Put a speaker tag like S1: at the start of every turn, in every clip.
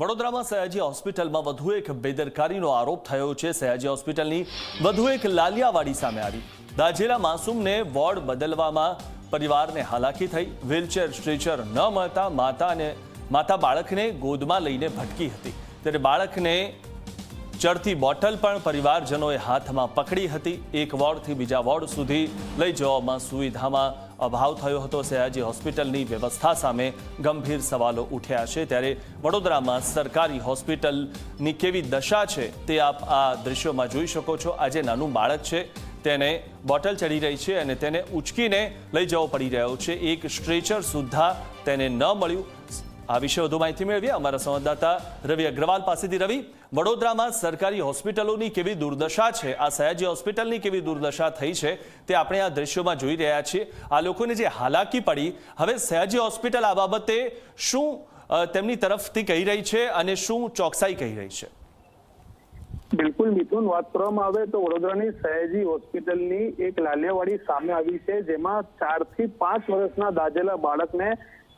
S1: વડોદરામાં સયાજી હોસ્પિટલમાં વધુ એક બેદરકારીનો આરોપ થયો છે। સયાજી હોસ્પિટલની વધુ એક લાલિયાવાડી સામે આવી। દાઝેલા માસૂમને વોર્ડ બદલવામાં પરિવારને હાલાકી થઈ। વ્હીલચેર સ્ટ્રેચર ન મળતા માતા બાળકને ગોદમાં લઈને ભટકી હતી, ત્યારે બાળકને ચડતી બોટલ પણ પરિવારજનોએ હાથમાં પકડી હતી। એક વોર્ડથી બીજા વોર્ડ સુધી લઈ જવામાં સુવિધામાં અભાવ થયો હતો। સયાજી હોસ્પિટલની વ્યવસ્થા સામે ગંભીર સવાલો ઉઠ્યા છે। ત્યારે વડોદરામાં સરકારી હોસ્પિટલની કેવી દશા છે તે આપ આ દ્રશ્યોમાં જોઈ શકો છો। આજે નાનું બાળક છે, તેને બોટલ ચડી રહી છે અને તેને ઉચકીને લઈ જવો પડી રહ્યો છે। એક સ્ટ્રેચર સુદ્ધા તેને ન મળ્યું। આ વિશે વધુ માહિતી મેળવીએ અમારા સંવાદદાતા રવિ અગ્રવાલ પાસેથી। રવિ, વડોદરામાં સરકારી હોસ્પિટલોની કેવી દુર્દશા છે, આ સયાજી હોસ્પિટલની કેવી દુર્દશા થઈ છે તે આપણે આ દ્રશ્યોમાં જોઈ રહ્યા છીએ। આ લોકોને જે હાલાકી પડી, હવે સયાજી હોસ્પિટલ આ બાબતે શું તેમની તરફથી કહી રહી છે અને શું ચોકસાઈ કહી રહી છે?
S2: બિલકુલ મિથુન, વાત કરવામાં આવે તો વડોદરાની સયાજી હોસ્પિટલની એક લાલિયાવાડી સામે આવી છે, જેમાં 4 થી 5 વર્ષના દાઝેલા બાળકને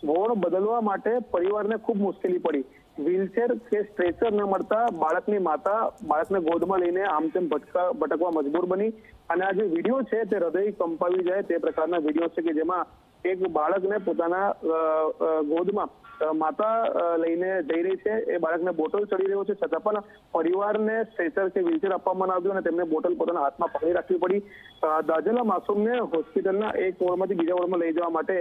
S2: વોર્ડ બદલવા માટે પરિવારને ખૂબ મુશ્કેલી પડી। વ્હીલચેર કે સ્ટ્રેચર ન મળતા બાળકની માતા બાળકને ગોદમાં લઈને આમ તેમ ભટકવા મજબૂર બની। અને આ જે વિડીયો છે તે હૃદય કંપાવી જાય તે પ્રકારના વિડીયો છે કે જેમાં એક બાળકને પોતાના ગોદમાં માતા લઈને જઈ રહી છે, એ બાળકને બોટલ ચડી રહ્યો છે, છતાં પણ પરિવારને સ્ટ્રેચર કે વ્હીલચેર આપવામાં ન આવ્યું અને તેમને બોટલ પોતાના હાથમાં પકડી રાખવી પડી। દાઝેલા માસૂમને હોસ્પિટલના એક વોર્ડમાંથી બીજા વોર્ડમાં લઈ જવા માટે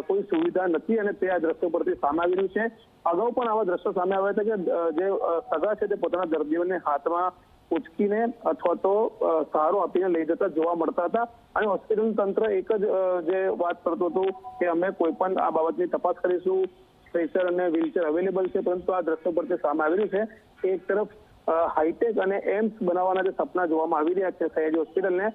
S2: કોઈ સુવિધા નથી અને તે આ દ્રશ્યો પરથી સામે આવી રહ્યું છે। અગાઉ પણ આવા દ્રશ્યો સામે આવ્યા હતા કે જે સગા છે તે પોતાના દર્દીઓને હાથમાં ઉચકીને અથવા તો સહારો આપીને લઈ જતા જોવા મળતા હતા અને હોસ્પિટલ તંત્ર એક જ જે વાત કરતું હતું કે અમે કોઈ પણ આ બાબતની તપાસ કરીશું, સ્ટ્રેચર અને વ્હીલચેર અવેલેબલ છે, પરંતુ આ દ્રશ્યો પરથી સામે આવી રહ્યું છે એક તરફ હાઈટેક અને એમ્સ બનાવવાના જે સપના જોવામાં આવી રહ્યા છે સયાજી હોસ્પિટલને,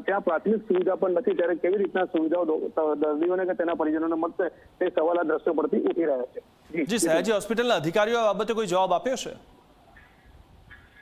S2: ત્યાં પ્રાથમિક સુવિધા પણ નથી, ત્યારે કેવી રીતના સુવિધાઓ દર્દીઓને કે તેના પરિજનોને મળશે તે સવાલ આ દ્રશ્યો પરથી ઉઠી રહ્યા છે।
S1: જી, સયાજી હોસ્પિટલના અધિકારીઓ આ બાબતે કોઈ જવાબ આપ્યો છે?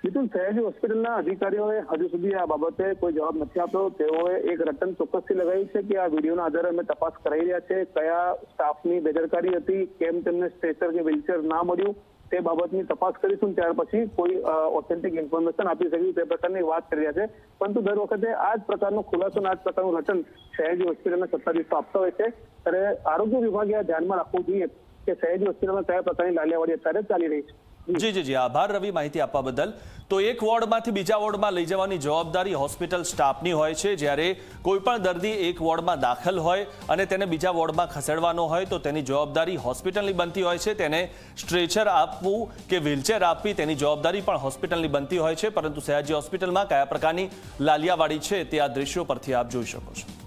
S2: મિથુન, સયાજી હોસ્પિટલના અધિકારીઓએ હજુ સુધી આ બાબતે કોઈ જવાબ નથી આપ્યો। તેઓએ એક રટન ચોક્કસથી લગાવ્યું છે કે આ વિડીયોના આધારે અમે તપાસ કરાઈ રહ્યા છે, કયા સ્ટાફની બેદરકારી હતી, કેમ તેમને સ્ટ્રેચર કે વ્હીલચેર ના મળ્યું તે બાબતની તપાસ કરીશું, ત્યાર પછી કોઈ ઓથેન્ટિક ઇન્ફોર્મેશન આપી શક્યું તે પ્રકારની વાત કરી રહ્યા છે। પરંતુ દર વખતે આ જ પ્રકારનો ખુલાસો અને આ જ પ્રકારનું રટન સયાજી હોસ્પિટલના સત્તાધીશો આપતા હોય છે, ત્યારે આરોગ્ય વિભાગે આ ધ્યાનમાં રાખવું જોઈએ કે સયાજી હોસ્પિટલમાં કયા પ્રકારની લાલિયાવાડી અત્યારે ચાલી રહી છે।
S1: જી, આભાર રવિ માહિતી આપવા બદલ। તો એક વોર્ડમાંથી બીજા વોર્ડમાં લઈ જવાની જવાબદારી હોસ્પિટલ સ્ટાફની હોય છે, જ્યારે કોઈ પણ દર્દી એક વોર્ડમાં દાખલ હોય અને તેને બીજા વોર્ડમાં ખસેડવાનો હોય તો તેની જવાબદારી હોસ્પિટલની બનતી હોય છે। તેને સ્ટ્રેચર આપવું કે વ્હીલચેર આપવી તેની જવાબદારી પણ હોસ્પિટલની બનતી હોય છે, પરંતુ સયાજી હોસ્પિટલમાં કયા પ્રકારની લાલિયાવાડી છે તે આ દ્રશ્યો પરથી આપ જોઈ શકો છો।